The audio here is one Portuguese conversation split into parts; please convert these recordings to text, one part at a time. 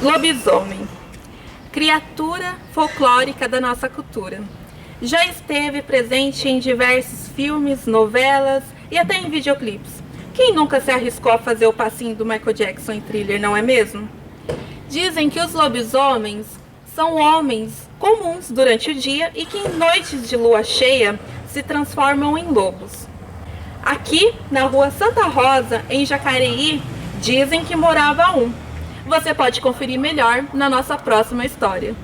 Lobisomem, criatura folclórica da nossa cultura. Já esteve presente em diversos filmes, novelas e até em videoclipes. Quem nunca se arriscou a fazer o passinho do Michael Jackson em Thriller, não é mesmo? Dizem que os lobisomens são homens comuns durante o dia e que em noites de lua cheia se transformam em lobos. Aqui, na rua Santa Rosa, em Jacareí, dizem que morava um. Você pode conferir melhor na nossa próxima história.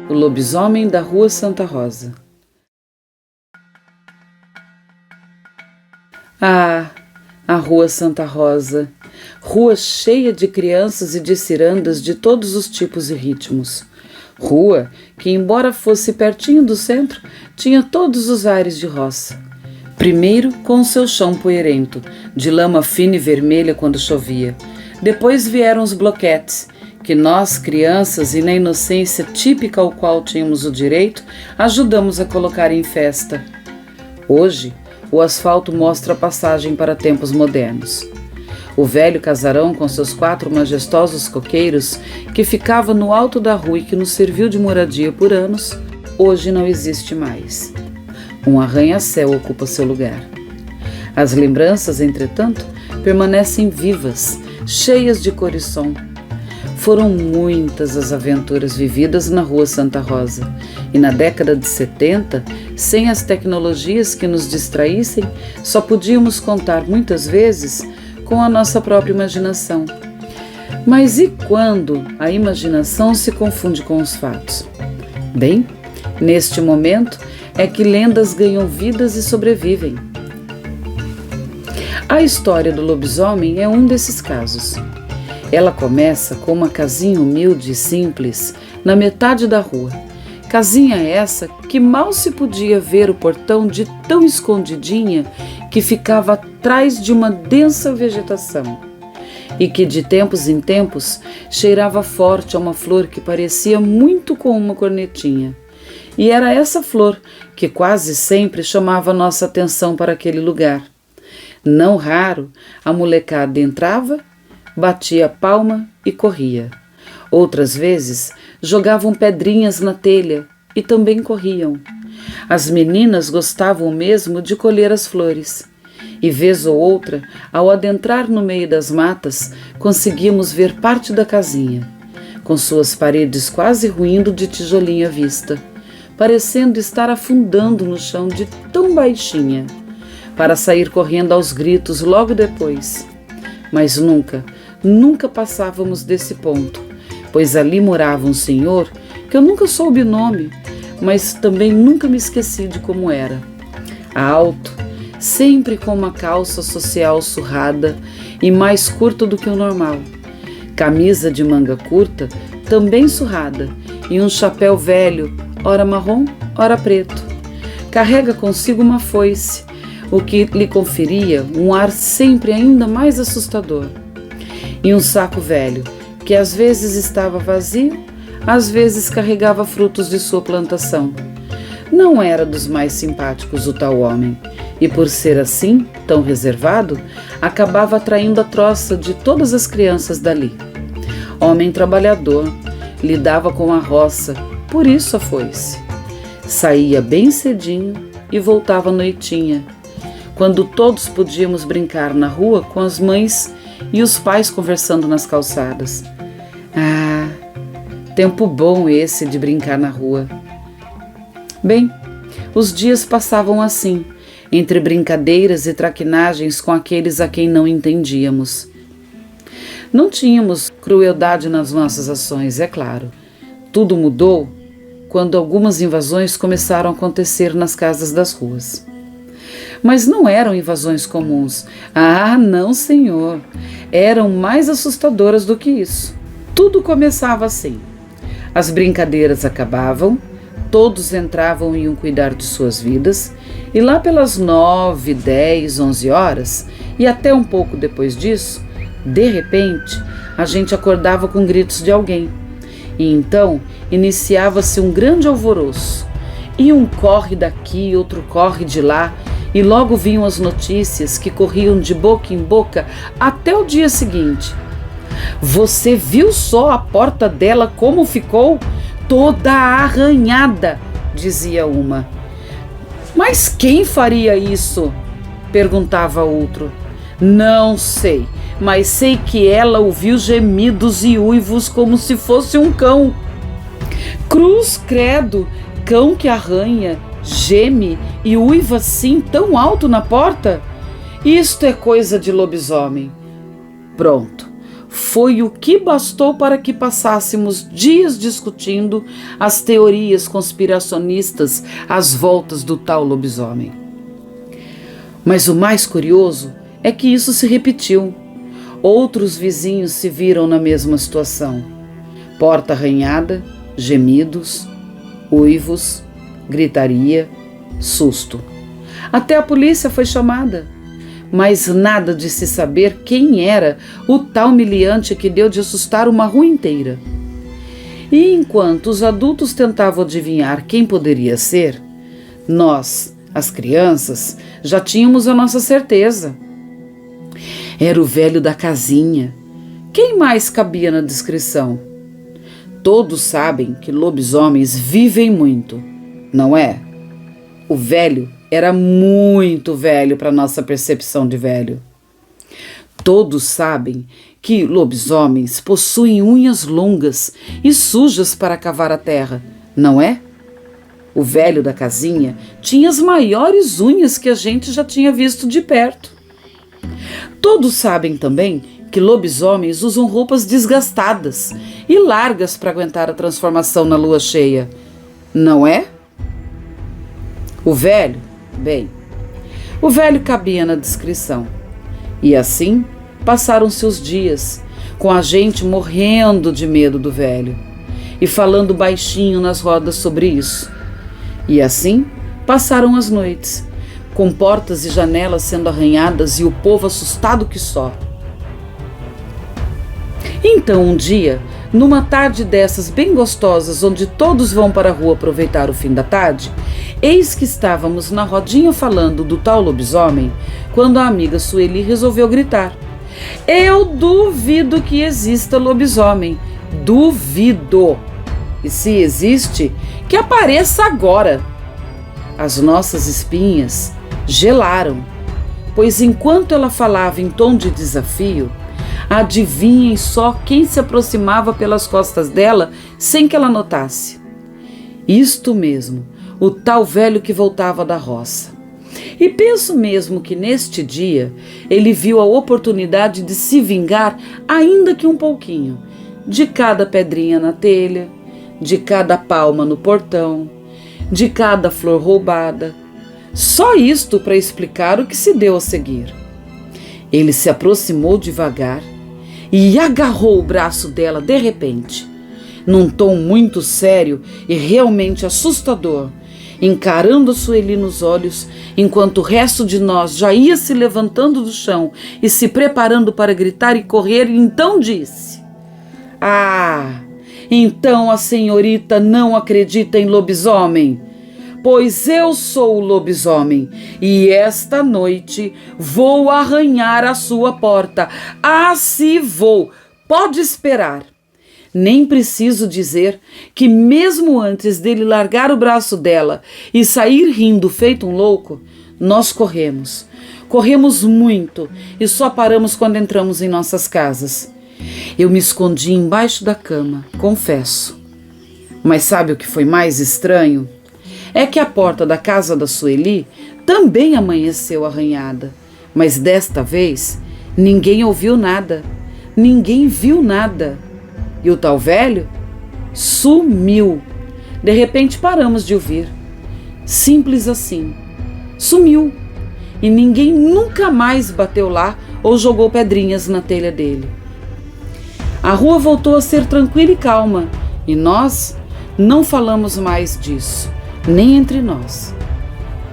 O lobisomem da Rua Santa Rosa. Ah, a Rua Santa Rosa, rua cheia de crianças e de cirandas de todos os tipos e ritmos. Rua que, embora fosse pertinho do centro, tinha todos os ares de roça. Primeiro com o seu chão poeirento, de lama fina e vermelha quando chovia. Depois vieram os bloquetes, que nós, crianças e na inocência típica ao qual tínhamos o direito, ajudamos a colocar em festa. Hoje, o asfalto mostra a passagem para tempos modernos. O velho casarão com seus 4 majestosos coqueiros, que ficava no alto da rua e que nos serviu de moradia por anos, hoje não existe mais. Um arranha-céu ocupa seu lugar. As lembranças, entretanto, permanecem vivas, cheias de cor e som. Foram muitas as aventuras vividas na Rua Santa Rosa, e na década de 70, sem as tecnologias que nos distraíssem, só podíamos contar muitas vezes com a nossa própria imaginação. Mas e quando a imaginação se confunde com os fatos? Bem, neste momento é que lendas ganham vidas e sobrevivem. A história do lobisomem é um desses casos. Ela começa com uma casinha humilde e simples na metade da rua. Casinha essa que mal se podia ver o portão de tão escondidinha que ficava atrás de uma densa vegetação e que de tempos em tempos cheirava forte a uma flor que parecia muito com uma cornetinha. E era essa flor que quase sempre chamava nossa atenção para aquele lugar. Não raro, a molecada entrava, batia palma e corria. Outras vezes, jogavam pedrinhas na telha e também corriam. As meninas gostavam mesmo de colher as flores. E vez ou outra, ao adentrar no meio das matas, conseguíamos ver parte da casinha, com suas paredes quase ruindo de tijolinho à vista, parecendo estar afundando no chão de tão baixinha, para sair correndo aos gritos logo depois. Mas nunca passávamos desse ponto, pois ali morava um senhor que eu nunca soube o nome, mas também nunca me esqueci de como era. Alto, sempre com uma calça social surrada e mais curta do que o normal, camisa de manga curta, também surrada, e um chapéu velho, ora marrom, ora preto. Carrega consigo uma foice, o que lhe conferia um ar sempre ainda mais assustador. E um saco velho, que às vezes estava vazio, às vezes carregava frutos de sua plantação. Não era dos mais simpáticos o tal homem, e por ser assim, tão reservado, acabava atraindo a troça de todas as crianças dali. Homem trabalhador, lidava com a roça, por isso a foice. Saía bem cedinho e voltava à noitinha, quando todos podíamos brincar na rua com as mães e os pais conversando nas calçadas. Ah, tempo bom esse de brincar na rua. Bem, os dias passavam assim, entre brincadeiras e traquinagens com aqueles a quem não entendíamos. Não tínhamos crueldade nas nossas ações, é claro. Tudo mudou quando algumas invasões começaram a acontecer nas casas das ruas. Mas não eram invasões comuns. Ah, não, senhor. Eram mais assustadoras do que isso. Tudo começava assim. As brincadeiras acabavam, todos entravam e iam cuidar de suas vidas, e lá pelas 9, 10, 11 horas, e até um pouco depois disso, de repente, a gente acordava com gritos de alguém. E então iniciava-se um grande alvoroço. E um corre daqui, outro corre de lá, e logo vinham as notícias que corriam de boca em boca até o dia seguinte. Você viu só a porta dela como ficou? Toda arranhada, dizia uma. Mas quem faria isso? Perguntava outro. Não sei, mas sei que ela ouviu gemidos e uivos como se fosse um cão. Cruz credo, cão que arranha, geme e uiva assim tão alto na porta? Isto é coisa de lobisomem. Pronto, foi o que bastou para que passássemos dias discutindo as teorias conspiracionistas às voltas do tal lobisomem. Mas o mais curioso é que isso se repetiu. Outros vizinhos se viram na mesma situação. Porta arranhada, gemidos, uivos, gritaria, susto. Até a polícia foi chamada, mas nada de se saber quem era o tal meliante que deu de assustar uma rua inteira. E enquanto os adultos tentavam adivinhar quem poderia ser, nós, as crianças, já tínhamos a nossa certeza. Era o velho da casinha. Quem mais cabia na descrição? Todos sabem que lobisomens vivem muito, não é? O velho era muito velho para nossa percepção de velho. Todos sabem que lobisomens possuem unhas longas e sujas para cavar a terra, não é? O velho da casinha tinha as maiores unhas que a gente já tinha visto de perto. Todos sabem também que lobisomens usam roupas desgastadas e largas para aguentar a transformação na lua cheia, não é? O velho, bem, o velho cabia na descrição. E assim passaram-se os dias, com a gente morrendo de medo do velho e falando baixinho nas rodas sobre isso. E assim passaram as noites, com portas e janelas sendo arranhadas e o povo assustado que só. Então um dia, numa tarde dessas bem gostosas, onde todos vão para a rua aproveitar o fim da tarde, eis que estávamos na rodinha falando do tal lobisomem, quando a amiga Sueli resolveu gritar: eu duvido que exista lobisomem, duvido! E se existe, que apareça agora! As nossas espinhas gelaram, pois enquanto ela falava em tom de desafio, adivinhem só quem se aproximava pelas costas dela sem que ela notasse. Isto mesmo, o tal velho que voltava da roça. E penso mesmo que neste dia ele viu a oportunidade de se vingar, ainda que um pouquinho, de cada pedrinha na telha, de cada palma no portão, de cada flor roubada. Só isto para explicar o que se deu a seguir. Ele se aproximou devagar e agarrou o braço dela de repente, num tom muito sério e realmente assustador, encarando a Sueli nos olhos, enquanto o resto de nós já ia se levantando do chão e se preparando para gritar e correr, e então disse: ah, então a senhorita não acredita em lobisomem? pois eu sou o lobisomem e esta noite vou arranhar a sua porta. Ah, se vou! Pode esperar. Nem preciso dizer que mesmo antes dele largar o braço dela e sair rindo feito um louco, nós corremos. Corremos muito e só paramos quando entramos em nossas casas. Eu me escondi embaixo da cama, confesso. Mas sabe o que foi mais estranho? É que a porta da casa da Sueli também amanheceu arranhada. Mas desta vez, ninguém ouviu nada. Ninguém viu nada. E o tal velho sumiu. De repente paramos de ouvir. Simples assim. Sumiu. E ninguém nunca mais bateu lá ou jogou pedrinhas na telha dele. A rua voltou a ser tranquila e calma. E nós não falamos mais disso, nem entre nós.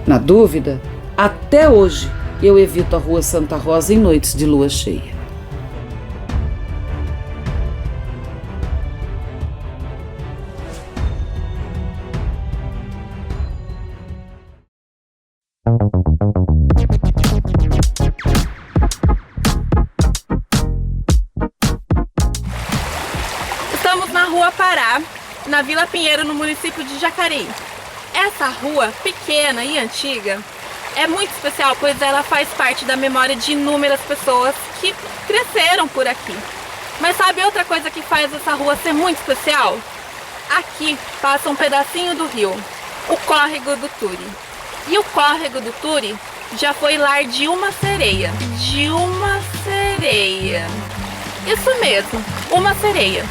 Na dúvida, até hoje eu evito a Rua Santa Rosa em noites de lua cheia. Estamos na Rua Pará, na Vila Pinheiro, no município de Jacareí. Essa rua, pequena e antiga, é muito especial, pois ela faz parte da memória de inúmeras pessoas que cresceram por aqui. Mas sabe outra coisa que faz essa rua ser muito especial? Aqui passa um pedacinho do rio, o Córrego do Turi. E o Córrego do Turi já foi lar de uma sereia. De uma sereia. Isso mesmo, uma sereia.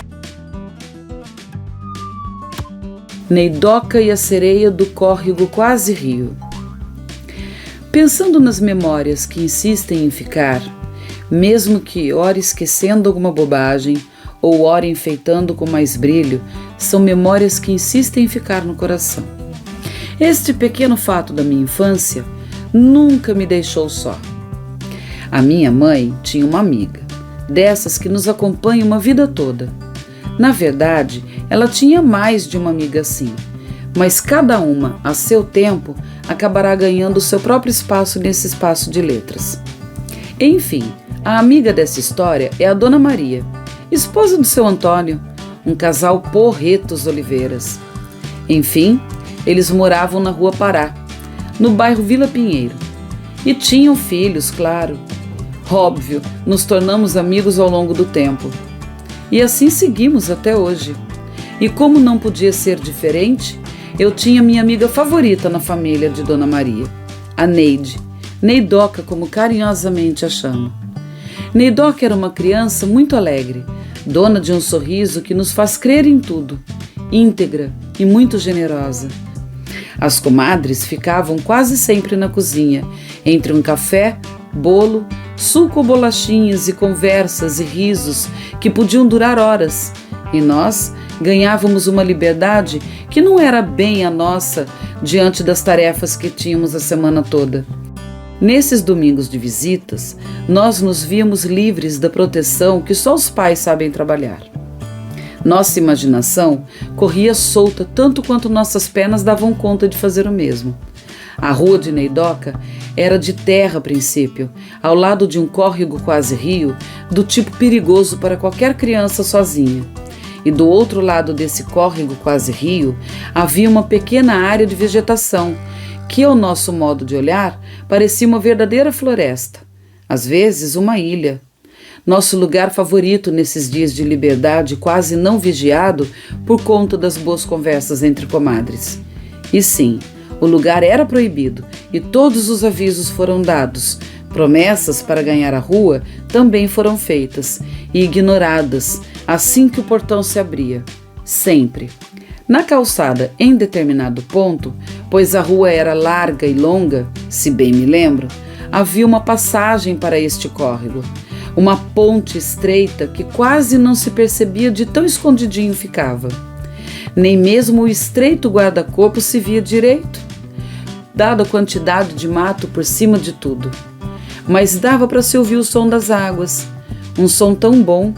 Neidoca e a sereia do Córrego Quase Rio. Pensando nas memórias que insistem em ficar, mesmo que ora esquecendo alguma bobagem ou ora enfeitando com mais brilho, são memórias que insistem em ficar no coração. Este pequeno fato da minha infância nunca me deixou só. A minha mãe tinha uma amiga, dessas que nos acompanham uma vida toda. Na verdade, ela tinha mais de uma amiga assim, mas cada uma, a seu tempo, acabará ganhando o seu próprio espaço nesse espaço de letras. Enfim, a amiga dessa história é a Dona Maria, esposa do seu Antônio, um casal porretos Oliveiras. Enfim, eles moravam na Rua Pará, no bairro Vila Pinheiro, e tinham filhos, claro. Óbvio, nos tornamos amigos ao longo do tempo. E assim seguimos até hoje. E como não podia ser diferente, eu tinha minha amiga favorita na família de Dona Maria, a Neide, Neidoca, como carinhosamente a chamo. Neidoca era uma criança muito alegre, dona de um sorriso que nos faz crer em tudo, íntegra e muito generosa. As comadres ficavam quase sempre na cozinha, entre um café, bolo, suco ou bolachinhas e conversas e risos que podiam durar horas, e nós ganhávamos uma liberdade que não era bem a nossa diante das tarefas que tínhamos a semana toda. Nesses domingos de visitas, nós nos víamos livres da proteção que só os pais sabem trabalhar. Nossa imaginação corria solta tanto quanto nossas pernas davam conta de fazer o mesmo. A rua de Neidoca era de terra a princípio, ao lado de um córrego quase rio, do tipo perigoso para qualquer criança sozinha. E do outro lado desse córrego quase rio, havia uma pequena área de vegetação, que, ao nosso modo de olhar, parecia uma verdadeira floresta, às vezes uma ilha. Nosso lugar favorito nesses dias de liberdade quase não vigiado por conta das boas conversas entre comadres. E sim, o lugar era proibido e todos os avisos foram dados. Promessas para ganhar a rua também foram feitas e ignoradas assim que o portão se abria. Sempre. Na calçada, em determinado ponto, pois a rua era larga e longa, se bem me lembro, havia uma passagem para este córrego. Uma ponte estreita que quase não se percebia de tão escondidinho ficava. Nem mesmo o estreito guarda-corpo se via direito, dada a quantidade de mato por cima de tudo. Mas dava para se ouvir o som das águas, um som tão bom.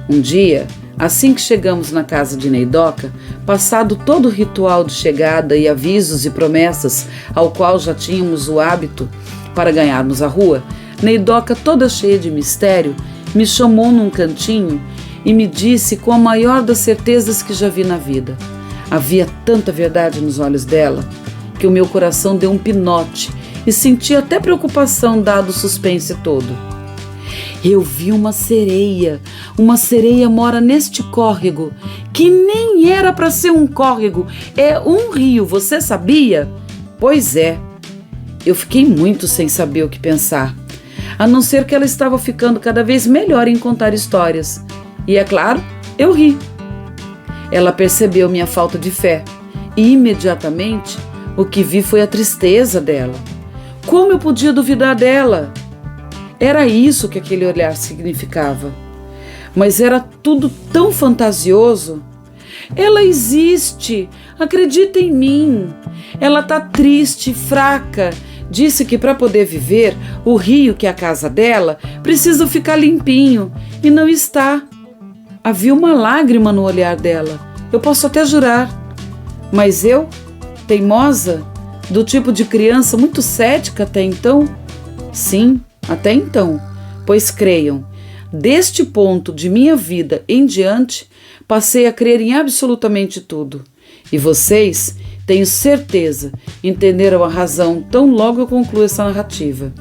Um dia, Assim que chegamos na casa de Neidoca, passado todo o ritual de chegada e avisos e promessas ao qual já tínhamos o hábito para ganharmos a rua, Neidoca, toda cheia de mistério, me chamou num cantinho e me disse com a maior das certezas que já vi na vida. Havia tanta verdade nos olhos dela que o meu coração deu um pinote e senti até preocupação dado o suspense todo. Eu vi uma sereia mora neste córrego, que nem era para ser um córrego, é um rio, você sabia? Pois é. Eu fiquei muito sem saber o que pensar, a não ser que ela estava ficando cada vez melhor em contar histórias. E é claro, eu ri. Ela percebeu minha falta de fé e imediatamente o que vi foi a tristeza dela. Como eu podia duvidar dela? Era isso que aquele olhar significava. Mas era tudo tão fantasioso. Ela existe, acredita em mim. Ela está triste, fraca. Disse que para poder viver, o rio, que é a casa dela, precisa ficar limpinho. E não está. Havia uma lágrima no olhar dela. Eu posso até jurar. Mas eu, teimosa, do tipo de criança muito cética até então? Sim, até então, pois creiam, deste ponto de minha vida em diante, passei a crer em absolutamente tudo. E vocês, tenho certeza, entenderam a razão tão logo eu concluo essa narrativa.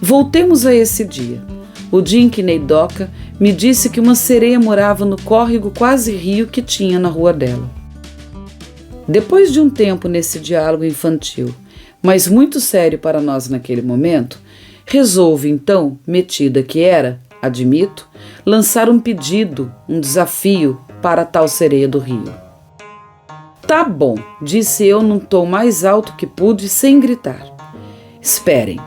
Voltemos a esse dia. O dia em que Neidoca me disse que uma sereia morava no córrego quase rio que tinha na rua dela. Depois de um tempo nesse diálogo infantil, mas muito sério para nós naquele momento, resolvo então, metida que era, admito, lançar um pedido, um desafio para a tal sereia do rio. Tá bom, disse eu num tom mais alto que pude, sem gritar. Esperem.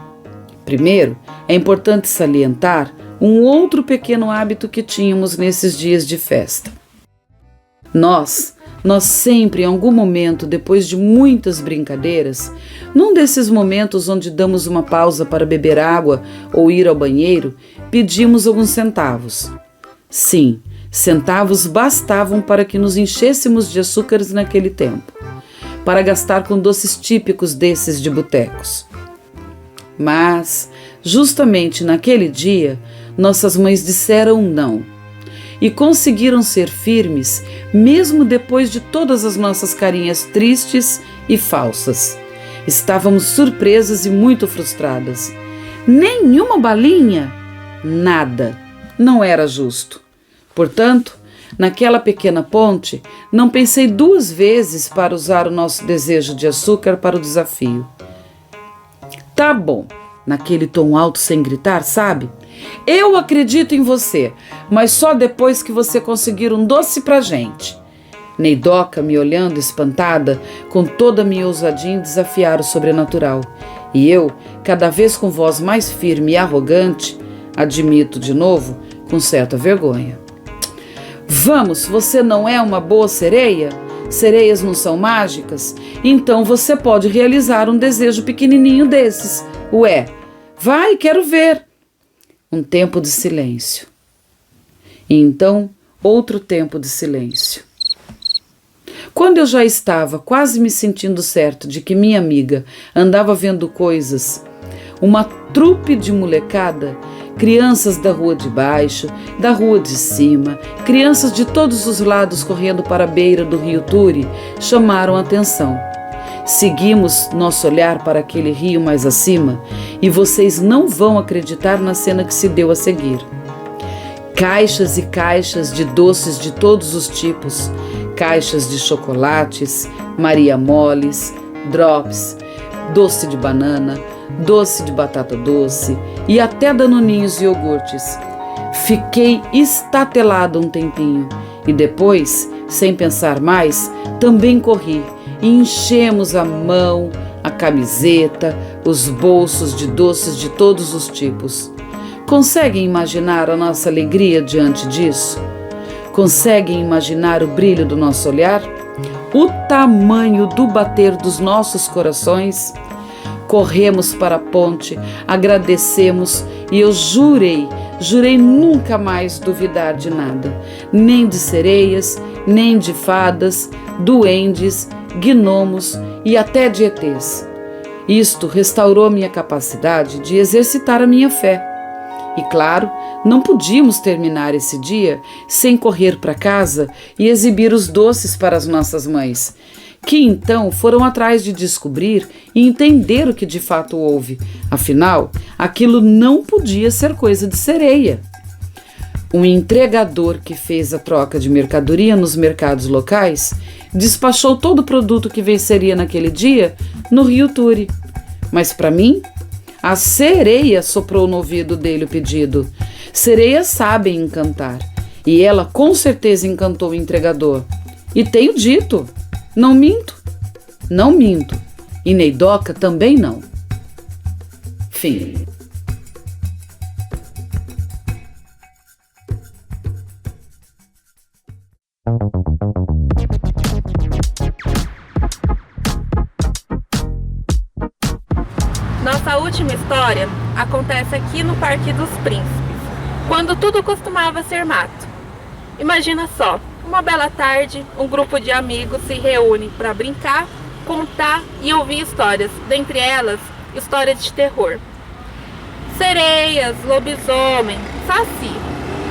Primeiro, é importante salientar um outro pequeno hábito que tínhamos nesses dias de festa. Nós sempre, em algum momento, depois de muitas brincadeiras, num desses momentos onde damos uma pausa para beber água ou ir ao banheiro, pedimos alguns centavos. Sim, centavos bastavam para que nos enchêssemos de açúcares naquele tempo, para gastar com doces típicos desses de botecos. Mas, justamente naquele dia, nossas mães disseram não. E conseguiram ser firmes, mesmo depois de todas as nossas carinhas tristes e falsas. Estávamos surpresas e muito frustradas. Nenhuma balinha? Nada. Não era justo. Portanto, naquela pequena ponte, não pensei duas vezes para usar o nosso desejo de açúcar para o desafio. Tá bom, naquele tom alto sem gritar, sabe? Eu acredito em você, mas só depois que você conseguir um doce pra gente. Neidoca, me olhando espantada, com toda a minha ousadia em desafiar o sobrenatural. E eu, cada vez com voz mais firme e arrogante, admito de novo, com certa vergonha. Vamos, você não é uma boa sereia? Sereias não são mágicas? Então você pode realizar um desejo pequenininho desses. Ué, vai, quero ver. Um tempo de silêncio. E então, outro tempo de silêncio. Quando eu já estava quase me sentindo certo de que minha amiga andava vendo coisas, uma trupe de molecada, crianças da rua de baixo, da rua de cima, crianças de todos os lados correndo para a beira do rio Turi, chamaram a atenção. Seguimos nosso olhar para aquele rio mais acima e vocês não vão acreditar na cena que se deu a seguir. Caixas e caixas de doces de todos os tipos, caixas de chocolates, Maria Moles, drops, doce de banana, doce de batata doce e até danoninhos e iogurtes. Fiquei estatelado um tempinho e depois, sem pensar mais, também corri e enchemos a mão, a camiseta, os bolsos de doces de todos os tipos. Conseguem imaginar a nossa alegria diante disso? Conseguem imaginar o brilho do nosso olhar? O tamanho do bater dos nossos corações? Corremos para a ponte, agradecemos e eu jurei jurei nunca mais duvidar de nada, nem de sereias, nem de fadas, duendes, gnomos e até de ETs. Isto restaurou a minha capacidade de exercitar a minha fé. E claro, não podíamos terminar esse dia sem correr para casa e exibir os doces para as nossas mães, que então foram atrás de descobrir e entender o que de fato houve. Afinal, aquilo não podia ser coisa de sereia. Um entregador que fez a troca de mercadoria nos mercados locais despachou todo o produto que venceria naquele dia no Rio Turi. Mas para mim, a sereia soprou no ouvido dele o pedido. Sereias sabem encantar, e ela com certeza encantou o entregador. E tenho dito, não minto, não minto, e Neidoca também não. Fim. Nossa última história acontece aqui no Parque dos Príncipes, quando tudo costumava ser mato. Imagina só, uma bela tarde, um grupo de amigos se reúne para brincar, contar e ouvir histórias, dentre elas, histórias de terror. Sereias, lobisomem, saci,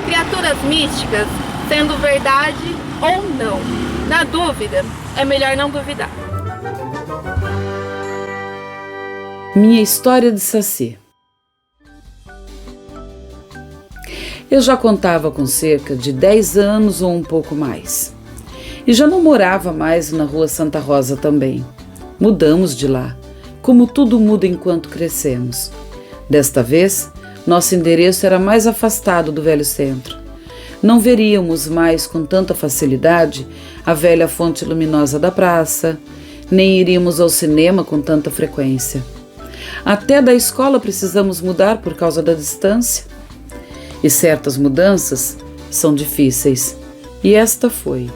criaturas místicas, sendo verdade ou não. Na dúvida, é melhor não duvidar. Minha história de saci. Eu já contava com cerca de 10 anos ou um pouco mais. E já não morava mais na Rua Santa Rosa também. Mudamos de lá, como tudo muda enquanto crescemos. Desta vez, nosso endereço era mais afastado do velho centro. Não veríamos mais com tanta facilidade a velha fonte luminosa da praça, nem iríamos ao cinema com tanta frequência. Até da escola precisamos mudar por causa da distância. E certas mudanças são difíceis. E esta foi.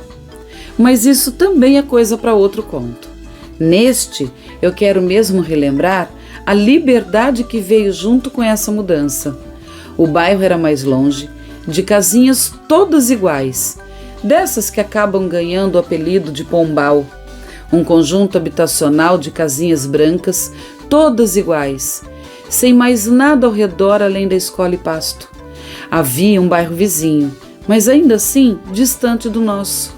Mas isso também é coisa para outro conto. Neste, eu quero mesmo relembrar a liberdade que veio junto com essa mudança. O bairro era mais longe, de casinhas todas iguais, dessas que acabam ganhando o apelido de Pombal. Um conjunto habitacional de casinhas brancas, todas iguais, sem mais nada ao redor além da escola e pasto. Havia um bairro vizinho, mas ainda assim distante do nosso.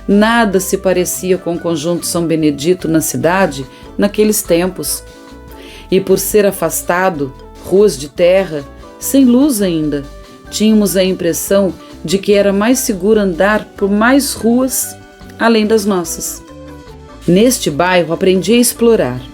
Nada se parecia com o conjunto São Benedito na cidade naqueles tempos. E por ser afastado, ruas de terra, sem luz ainda, tínhamos a impressão de que era mais seguro andar por mais ruas além das nossas. Neste bairro aprendi a explorar.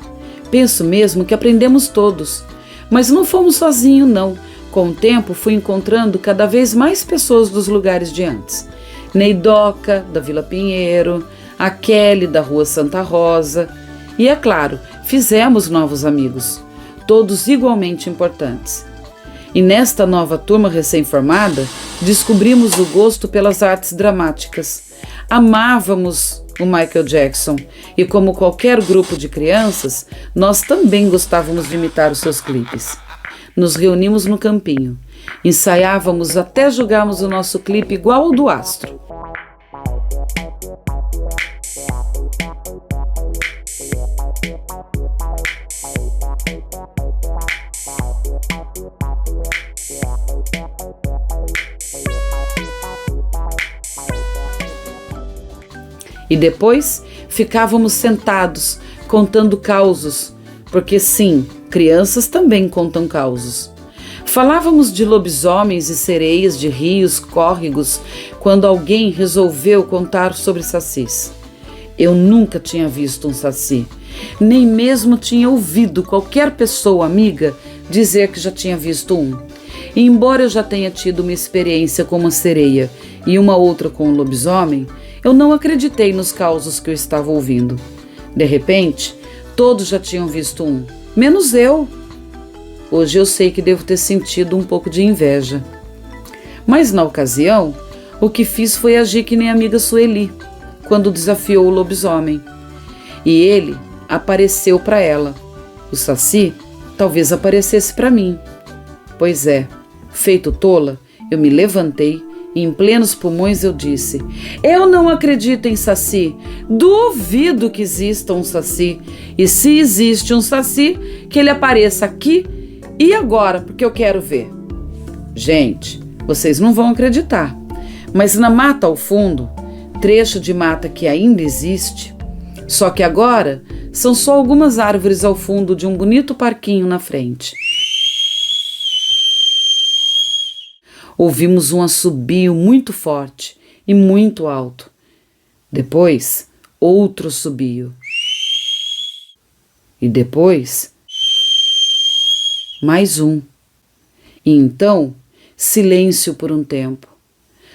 Penso mesmo que aprendemos todos, mas não fomos sozinhos não. Com o tempo fui encontrando cada vez mais pessoas dos lugares de antes. Neidoca, da Vila Pinheiro, a Kelly, da Rua Santa Rosa. E é claro, fizemos novos amigos, todos igualmente importantes. E nesta nova turma recém-formada, descobrimos o gosto pelas artes dramáticas. Amávamos o Michael Jackson e, como qualquer grupo de crianças, nós também gostávamos de imitar os seus clipes. Nos reunimos no campinho, ensaiávamos até jogarmos o nosso clipe igual ao do Astro. E depois ficávamos sentados, contando causos, porque sim, crianças também contam causos. Falávamos de lobisomens e sereias de rios, córregos, quando alguém resolveu contar sobre sacis. Eu nunca tinha visto um saci, nem mesmo tinha ouvido qualquer pessoa amiga dizer que já tinha visto um. E embora eu já tenha tido uma experiência com uma sereia e uma outra com um lobisomem, eu não acreditei nos causos que eu estava ouvindo. De repente, todos já tinham visto um, menos eu. Hoje eu sei que devo ter sentido um pouco de inveja. Mas na ocasião, o que fiz foi agir que nem a amiga Sueli, quando desafiou o lobisomem. E ele apareceu para ela. O saci talvez aparecesse para mim. Pois é, Feito tola, eu me levantei e em plenos pulmões eu disse: eu não acredito em saci, duvido que exista um saci, e se existe um saci, que ele apareça aqui e agora, porque eu quero ver. Gente, vocês não vão acreditar, mas na mata ao fundo, trecho de mata que ainda existe, só que agora são só algumas árvores ao fundo de um bonito parquinho na frente. Ouvimos um assobio muito forte e muito alto. Depois, outro assobio. E depois, mais um. E então, silêncio por um tempo.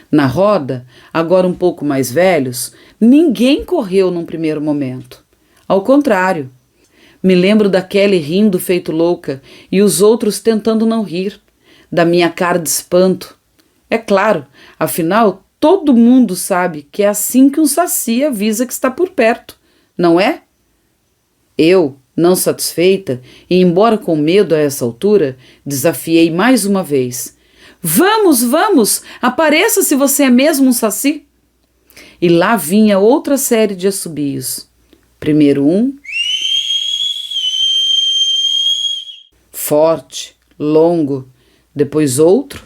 Na roda, agora um pouco mais velhos, ninguém correu num primeiro momento. Ao contrário, me lembro da Kelly rindo feito louca e os outros tentando não rir, da minha cara de espanto. É claro, afinal, todo mundo sabe que é assim que um saci avisa que está por perto, não é? Eu, não satisfeita, e embora com medo a essa altura, desafiei mais uma vez. Vamos, vamos, apareça se você é mesmo um saci. E lá vinha outra série de assobios. Primeiro um, forte, longo, depois outro,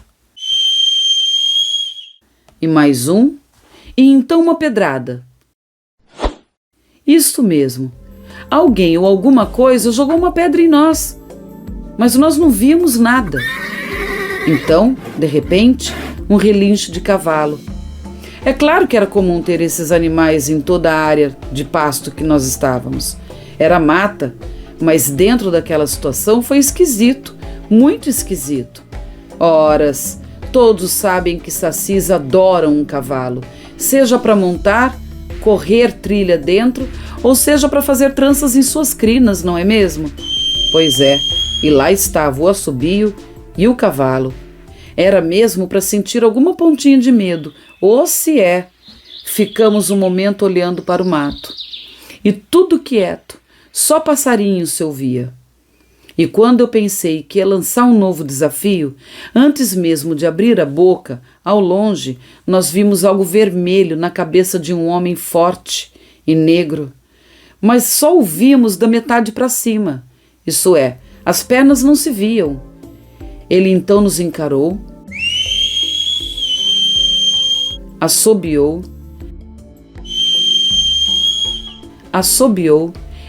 e mais um, e então uma pedrada. Isto mesmo, alguém ou alguma coisa jogou uma pedra em nós, mas nós não víamos nada. Então, de repente, um relincho de cavalo. É claro que era comum ter esses animais em toda a área de pasto que nós estávamos. Era mata, mas dentro daquela situação foi esquisito, muito esquisito. Horas, todos sabem que sacis adoram um cavalo, seja para montar, correr trilha dentro, ou seja para fazer tranças em suas crinas, não é mesmo? Pois é, e lá estava o assobio e o cavalo. Era mesmo para sentir alguma pontinha de medo, ou se é. Ficamos um momento olhando para o mato. E tudo quieto, só passarinhos se ouvia. E quando eu pensei que ia lançar um novo desafio, antes mesmo de abrir a boca, ao longe, nós vimos algo vermelho na cabeça de um homem forte e negro. Mas só o vimos da metade para cima, isso é, as pernas não se viam. Ele então nos encarou, assobiou,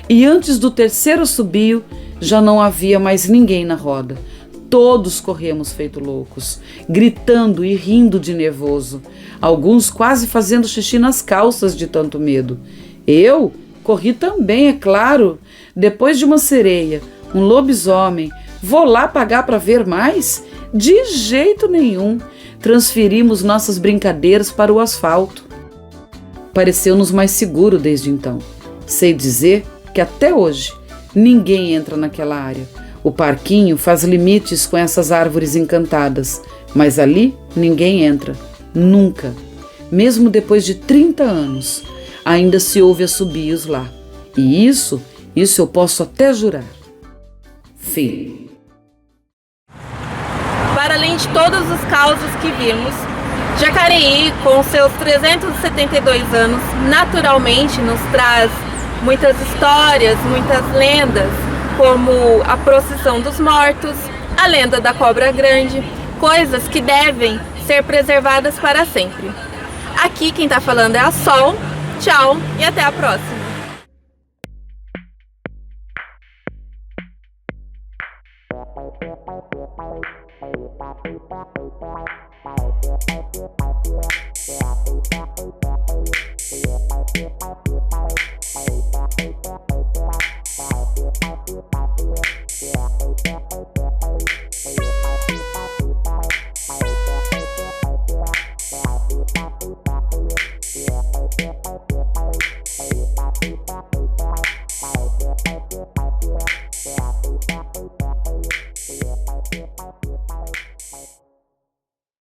e antes do terceiro assobio já não havia mais ninguém na roda. Todos corremos feito loucos, gritando e rindo de nervoso, alguns quase fazendo xixi nas calças de tanto medo. Eu corri também, é claro. Depois de uma sereia, um lobisomem, vou lá pagar para ver mais? De jeito nenhum. Transferimos nossas brincadeiras para o asfalto. Pareceu-nos mais seguro desde então. Sei dizer que até hoje ninguém entra naquela área. O parquinho faz limites com essas árvores encantadas, mas ali ninguém entra. Nunca. Mesmo depois de 30 anos, ainda se ouve assobios lá. E isso eu posso até jurar. Fim. Para além de todos os causos que vimos, Jacareí, com seus 372 anos, naturalmente nos traz muitas histórias, muitas lendas, como a procissão dos mortos, a lenda da cobra grande, coisas que devem ser preservadas para sempre. Aqui quem está falando é a Sol. Tchau e até a próxima.